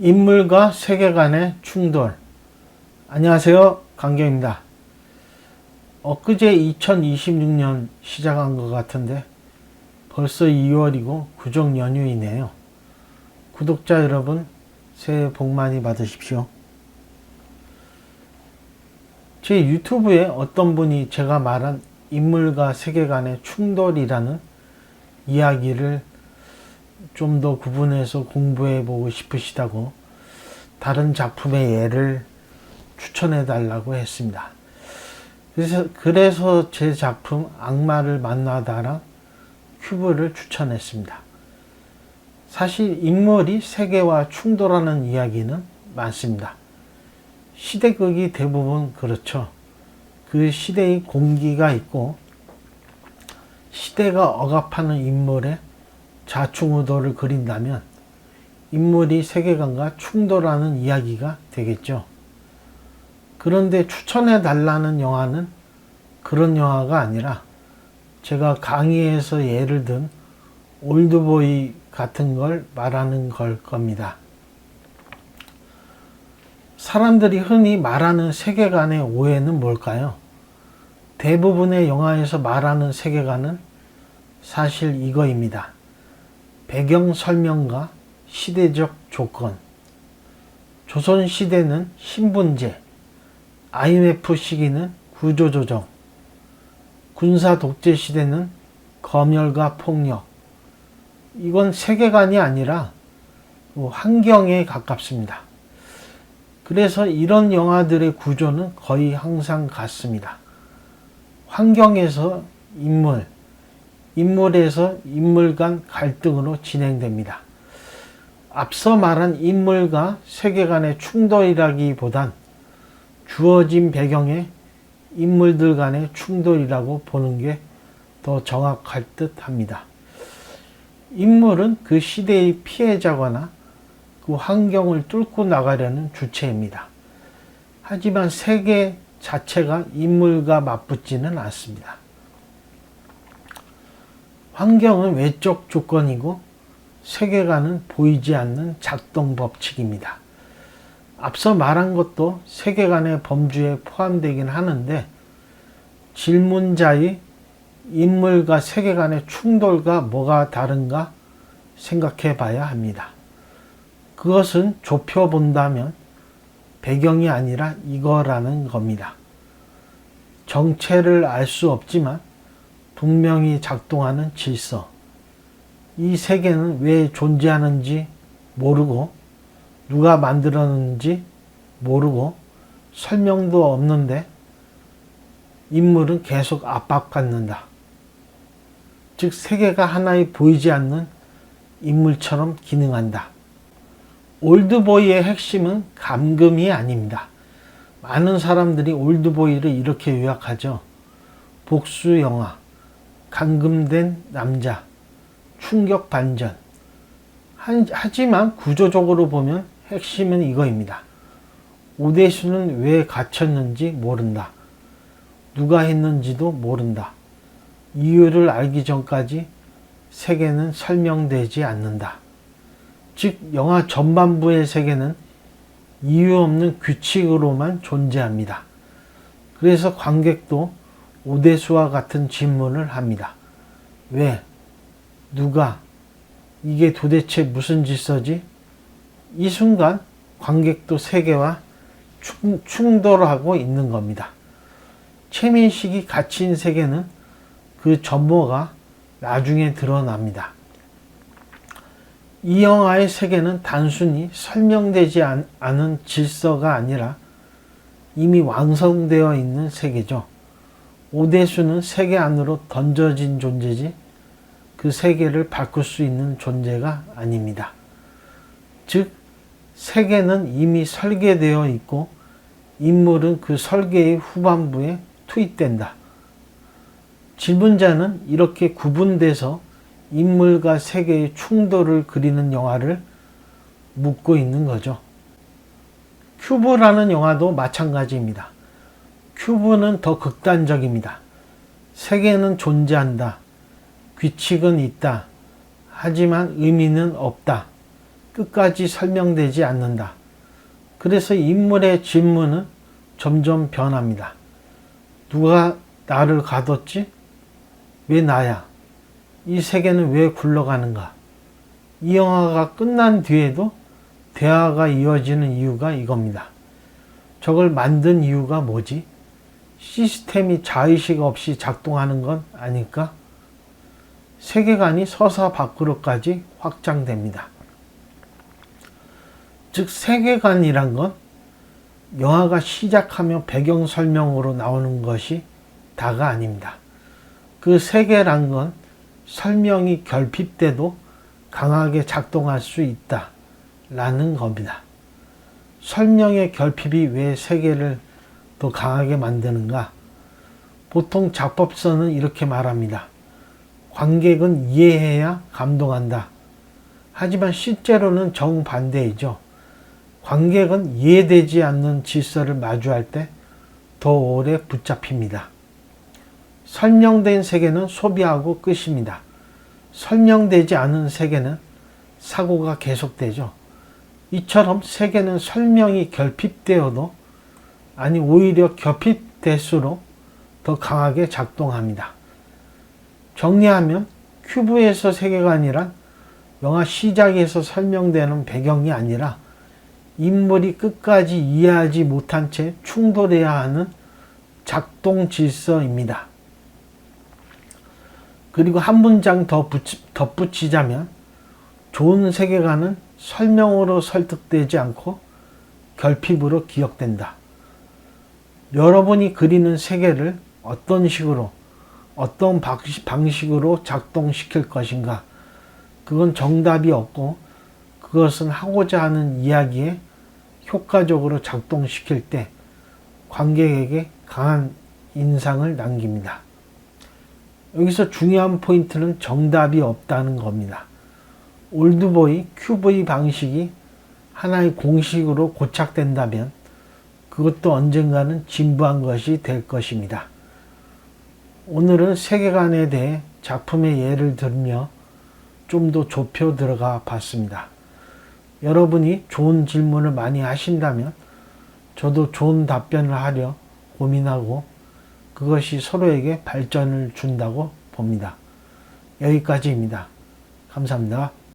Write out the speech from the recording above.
인물과 세계관의 충돌. 안녕하세요, 강경입니다. 엊그제 2026년 시작한 것 같은데 벌써 2월이고 구정 연휴이네요. 구독자 여러분, 새해 복 많이 받으십시오. 제 유튜브에 어떤 분이 제가 말한 인물과 세계관의 충돌이라는 이야기를 좀 더 구분해서 공부해 보고 싶으시다고 다른 작품의 예를 추천해 달라고 했습니다. 그래서 제 작품 악마를 만나다랑 큐브를 추천했습니다. 사실 인물이 세계와 충돌하는 이야기는 많습니다. 시대극이 대부분 그렇죠. 그 시대의 공기가 있고 시대가 억압하는 인물의 좌충우돌을 그린다면 인물이 세계관과 충돌하는 이야기가 되겠죠. 그런데 추천해 달라는 영화는 그런 영화가 아니라 제가 강의에서 예를 든 올드보이 같은 걸 말하는 걸 겁니다. 사람들이 흔히 말하는 세계관의 오해는 뭘까요? 대부분의 영화에서 말하는 세계관은 사실 이거입니다. 배경 설명과 시대적 조건. 조선시대는 신분제, IMF 시기는 구조조정, 군사 독재 시대는 검열과 폭력. 이건 세계관이 아니라 환경에 가깝습니다. 그래서 이런 영화들의 구조는 거의 항상 같습니다. 환경에서 인물, 인물에서 인물 간 갈등으로 진행됩니다. 앞서 말한 인물과 세계관의 충돌이라기보단 주어진 배경의 인물들 간의 충돌이라고 보는 게 더 정확할 듯 합니다. 인물은 그 시대의 피해자거나 그 환경을 뚫고 나가려는 주체입니다. 하지만 세계 자체가 인물과 맞붙지는 않습니다. 환경은 외적 조건이고 세계관은 보이지 않는 작동 법칙입니다. 앞서 말한 것도 세계관의 범주에 포함되긴 하는데 질문자의 인물과 세계관의 충돌과 뭐가 다른가 생각해 봐야 합니다. 그것은 좁혀 본다면 배경이 아니라 이거라는 겁니다. 정체를 알 수 없지만 분명히 작동하는 질서. 이 세계는 왜 존재하는지 모르고 누가 만들었는지 모르고 설명도 없는데 인물은 계속 압박받는다. 즉 세계가 하나의 보이지 않는 인물처럼 기능한다. 올드보이의 핵심은 감금이 아닙니다. 많은 사람들이 올드보이를 이렇게 요약하죠. 복수 영화, 감금된 남자, 충격 반전. 하지만 구조적으로 보면 핵심은 이거입니다. 오대수는 왜 갇혔는지 모른다. 누가 했는지도 모른다. 이유를 알기 전까지 세계는 설명되지 않는다. 즉 영화 전반부의 세계는 이유 없는 규칙으로만 존재합니다. 그래서 관객도 오대수와 같은 질문을 합니다. 왜? 누가? 이게 도대체 무슨 질서지? 이 순간 관객도 세계와 충돌하고 있는 겁니다. 최민식이 갇힌 세계는 그 전모가 나중에 드러납니다. 이 영화의 세계는 단순히 설명되지 않은 질서가 아니라 이미 완성되어 있는 세계죠. 오대수는 세계 안으로 던져진 존재지 그 세계를 바꿀 수 있는 존재가 아닙니다. 즉 세계는 이미 설계되어 있고 인물은 그 설계의 후반부에 투입된다. 질문자는 이렇게 구분돼서 인물과 세계의 충돌을 그리는 영화를 묻고 있는 거죠. 큐브라는 영화도 마찬가지입니다. 큐브는 더 극단적입니다. 세계는 존재한다. 규칙은 있다. 하지만 의미는 없다. 끝까지 설명되지 않는다. 그래서 인물의 질문은 점점 변합니다. 누가 나를 가뒀지? 왜 나야? 이 세계는 왜 굴러가는가? 이 영화가 끝난 뒤에도 대화가 이어지는 이유가 이겁니다. 저걸 만든 이유가 뭐지? 시스템이 자의식 없이 작동하는 건 아닐까? 세계관이 서사 밖으로까지 확장됩니다. 즉 세계관이란 건 영화가 시작하며 배경 설명으로 나오는 것이 다가 아닙니다. 그 세계란 건 설명이 결핍돼도 강하게 작동할 수 있다라는 겁니다. 설명의 결핍이 왜 세계를 더 강하게 만드는가? 보통 작법서는 이렇게 말합니다. 관객은 이해해야 감동한다. 하지만 실제로는 정반대이죠. 관객은 이해되지 않는 질서를 마주할 때 더 오래 붙잡힙니다. 설명된 세계는 소비하고 끝입니다. 설명되지 않은 세계는 사고가 계속되죠. 이처럼 세계는 설명이 결핍되어도 아니 오히려 결핍될수록 더 강하게 작동합니다. 정리하면 큐브에서 세계관이란 영화 시작에서 설명되는 배경이 아니라 인물이 끝까지 이해하지 못한 채 충돌해야 하는 작동 질서입니다. 그리고 한 문장 더 덧붙이자면 좋은 세계관은 설명으로 설득되지 않고 결핍으로 기억된다. 여러분이 그리는 세계를 어떤 식으로 어떤 방식으로 작동시킬 것인가? 그건 정답이 없고 그것은 하고자 하는 이야기에 효과적으로 작동시킬 때 관객에게 강한 인상을 남깁니다. 여기서 중요한 포인트는 정답이 없다는 겁니다. 올드보이 QV 방식이 하나의 공식으로 고착된다면 그것도 언젠가는 진부한 것이 될 것입니다. 오늘은 세계관에 대해 작품의 예를 들며 좀 더 좁혀 들어가 봤습니다. 여러분이 좋은 질문을 많이 하신다면 저도 좋은 답변을 하려 고민하고 그것이 서로에게 발전을 준다고 봅니다. 여기까지입니다. 감사합니다.